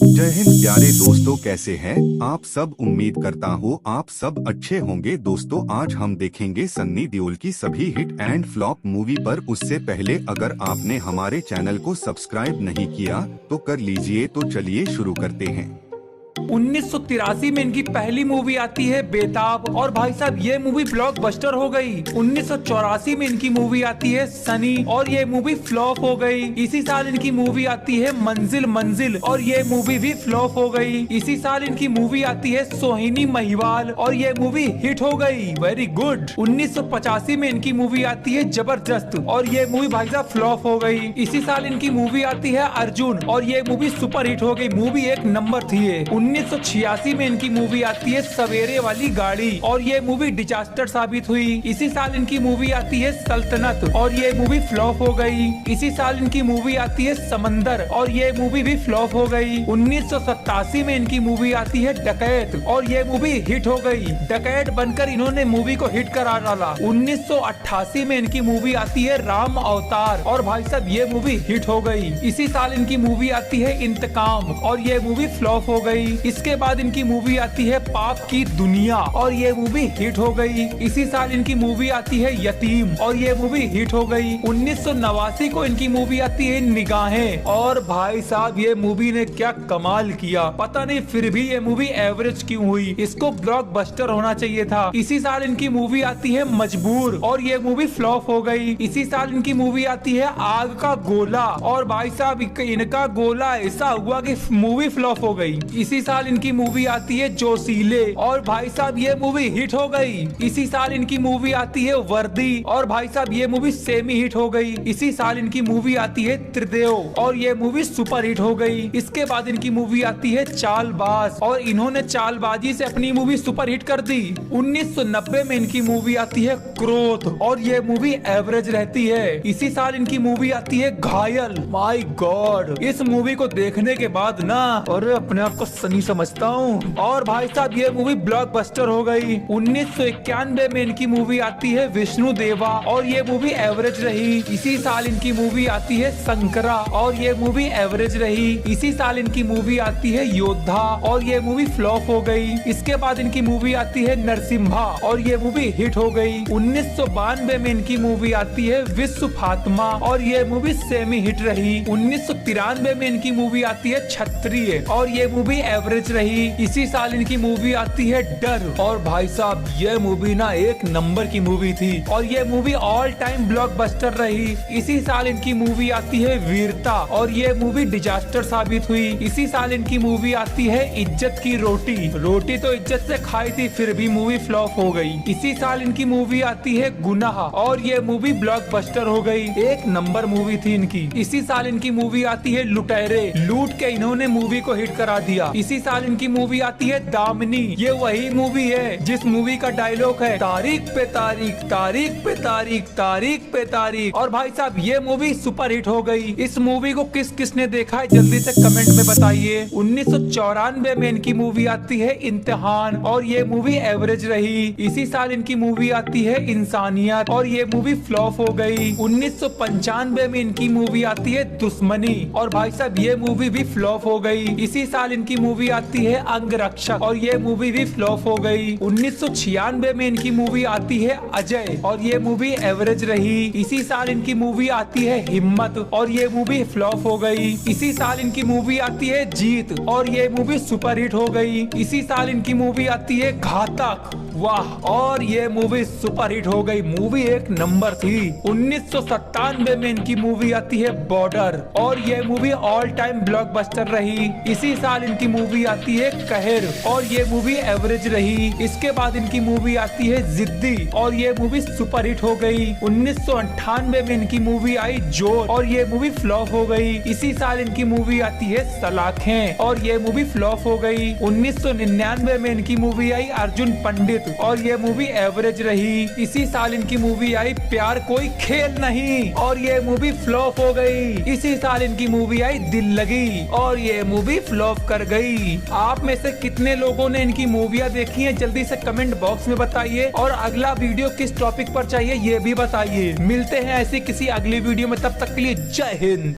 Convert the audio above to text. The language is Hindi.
जय हिंद प्यारे दोस्तों, कैसे हैं आप सब। उम्मीद करता हूँ आप सब अच्छे होंगे। दोस्तों, आज हम देखेंगे सन्नी देओल की सभी हिट एंड फ्लॉप मूवी पर। उससे पहले अगर आपने हमारे चैनल को सब्सक्राइब नहीं किया तो कर लीजिए। तो चलिए शुरू करते हैं। 1983 में इनकी पहली मूवी आती है बेताब, और भाई साहब ये मूवी ब्लॉकबस्टर हो गई। 1984 में इनकी मूवी आती है सनी, और ये मूवी फ्लॉप हो गई। इसी साल इनकी मूवी आती है मंजिल मंजिल, और ये मूवी भी फ्लॉप हो गई। इसी साल इनकी मूवी आती है सोहिनी महिवाल, और ये मूवी हिट हो गई, वेरी गुड। 1985 में इनकी मूवी आती है जबरदस्त, और ये मूवी भाई साहब फ्लॉप हो गई। इसी साल इनकी मूवी आती है अर्जुन, और ये मूवी सुपर हिट हो गई, मूवी एक नंबर थी। 1986 में इनकी मूवी आती है सवेरे वाली गाड़ी, और ये मूवी डिजास्टर साबित हुई। इसी साल इनकी मूवी आती है सल्तनत, और ये मूवी फ्लॉप हो गई। इसी साल इनकी मूवी आती है समंदर, और ये मूवी भी फ्लॉप हो गई। 1987 में इनकी मूवी आती है डकैत, और ये मूवी हिट हो गई। डकैत बनकर इन्होंने मूवी को हिट करा डाला। 1988 में इनकी मूवी आती है राम अवतार, और भाई साहब ये मूवी हिट हो गई। इसी साल इनकी मूवी आती है इंतकाम, और ये मूवी फ्लॉप हो गई। इसके बाद इनकी मूवी आती है पाप की दुनिया, और ये मूवी हिट हो गई। इसी साल इनकी मूवी आती है यतीम, और ये मूवी हिट हो गई। 1989 को इनकी मूवी आती है निगाहें, और भाई साहब ये मूवी ने क्या कमाल किया, पता नहीं फिर भी ये मूवी एवरेज क्यों हुई। इसको ब्लॉकबस्टर होना चाहिए था। इसी साल इनकी मूवी आती है मजबूर, और ये मूवी फ्लॉप हो गई। इसी साल इनकी मूवी आती है आग का गोला, और भाई साहब इनका गोला ऐसा हुआ कि मूवी फ्लॉप हो गई। इसी साल इनकी मूवी आती है जोशीले, और भाई साहब ये मूवी हिट हो गई। इसी साल इनकी मूवी आती है वर्दी, और भाई साहब ये मूवी सेमी हिट हो गई। इसी साल इनकी मूवी आती है त्रिदेव, और ये मूवी सुपर हिट हो गई। इसके बाद इनकी मूवी आती है चालबाज, और इन्होंने चालबाजी से अपनी मूवी सुपर हिट कर दी। 1990 में इनकी मूवी आती है क्रोध, और ये मूवी एवरेज रहती है। इसी साल इनकी मूवी आती है घायल। माय गॉड, इस मूवी को देखने के बाद ना, और अपने आप को सनी समझता हूँ, और भाई साहब ये मूवी ब्लॉकबस्टर हो गई। 1991 में इनकी मूवी आती है विष्णु देवा, और ये मूवी एवरेज रही। इसी साल इनकी मूवी आती है शंकरा, और ये मूवी एवरेज रही। इसी साल इनकी मूवी आती है योद्धा, और ये मूवी फ्लॉप हो गई। इसके बाद इनकी मूवी आती है नरसिम्हा, और ये मूवी हिट हो गई। 1992 में इनकी मूवी आती है विश्व फातिमा, और ये मूवी सेमी हिट रही। 1993 में इनकी मूवी आती है क्षत्रिय, और ये मूवी एवरेज रही। इसी साल इनकी मूवी आती है डर, और भाई साहब ये मूवी ना एक नंबर की मूवी थी, और ये मूवी ऑल टाइम ब्लॉकबस्टर रही। इसी साल इनकी मूवी आती है वीरता, और ये मूवी डिजास्टर साबित हुई। इसी साल इनकी मूवी आती है इज्जत की रोटी। रोटी तो इज्जत से खाई थी, फिर भी मूवी फ्लॉप हो गई। इसी साल इनकी मूवी आती है गुनाह, और ये मूवी ब्लॉकबस्टर हो गई, एक नंबर मूवी थी इनकी। इसी साल इनकी मूवी आती है लुटेरे, लूट के इन्होंने मूवी को हिट करा दिया। इसी साल इनकी मूवी आती है दामिनी, ये वही मूवी है जिस मूवी का डायलॉग है तारीख पे तारीख, तारीख पे तारीख, तारीख पे तारीख, और भाई साहब ये मूवी सुपर हिट हो गई। इस मूवी को किस किसने देखा है जल्दी से कमेंट में बताइए। 1994 में इनकी मूवी आती है इम्तिहान, और ये मूवी एवरेज रही। इसी साल इनकी मूवी आती है इंसानियत, और ये मूवी फ्लॉप हो गई। 1995 में इनकी मूवी आती है दुश्मनी, और भाई साहब ये मूवी भी फ्लॉप हो गई। इसी साल इनकी मूवी आती है अंगरक्षक, और ये मूवी भी फ्लॉप हो गई। 1996 में इनकी मूवी आती है अजय, और ये मूवी एवरेज रही। इसी साल इनकी मूवी आती है हिम्मत, और ये मूवी फ्लॉप हो गई। इसी साल इनकी मूवी आती है जीत, और ये मूवी सुपर हिट हो गई। इसी साल इनकी मूवी आती है घातक, वाह, और ये मूवी सुपर हिट हो गई, मूवी एक नंबर थी। 1997 में इनकी मूवी आती है बॉर्डर, और ये मूवी ऑल टाइम ब्लॉकबस्टर रही। इसी साल इनकी मूवी आती है कहर, और ये मूवी एवरेज रही। इसके बाद इनकी मूवी आती है जिद्दी, और ये मूवी सुपर हिट हो गई। 1998 में इनकी मूवी आई जोर, और ये मूवी फ्लॉप हो गई। इसी साल इनकी मूवी आती है सलाखें, और ये मूवी फ्लॉप हो गई। 1999 में इनकी मूवी आई अर्जुन पंडित, और ये मूवी एवरेज रही। इसी साल इनकी मूवी आई प्यार कोई खेल नहीं, और ये मूवी फ्लॉप हो गई। इसी साल इनकी मूवी आई दिल लगी, और ये मूवी फ्लॉप कर गई। आप में से कितने लोगों ने इनकी मूवियाँ देखी हैं जल्दी से कमेंट बॉक्स में बताइए, और अगला वीडियो किस टॉपिक पर चाहिए ये भी बताइए। मिलते हैं ऐसी किसी अगली वीडियो में, तब तक के लिए जय हिंद।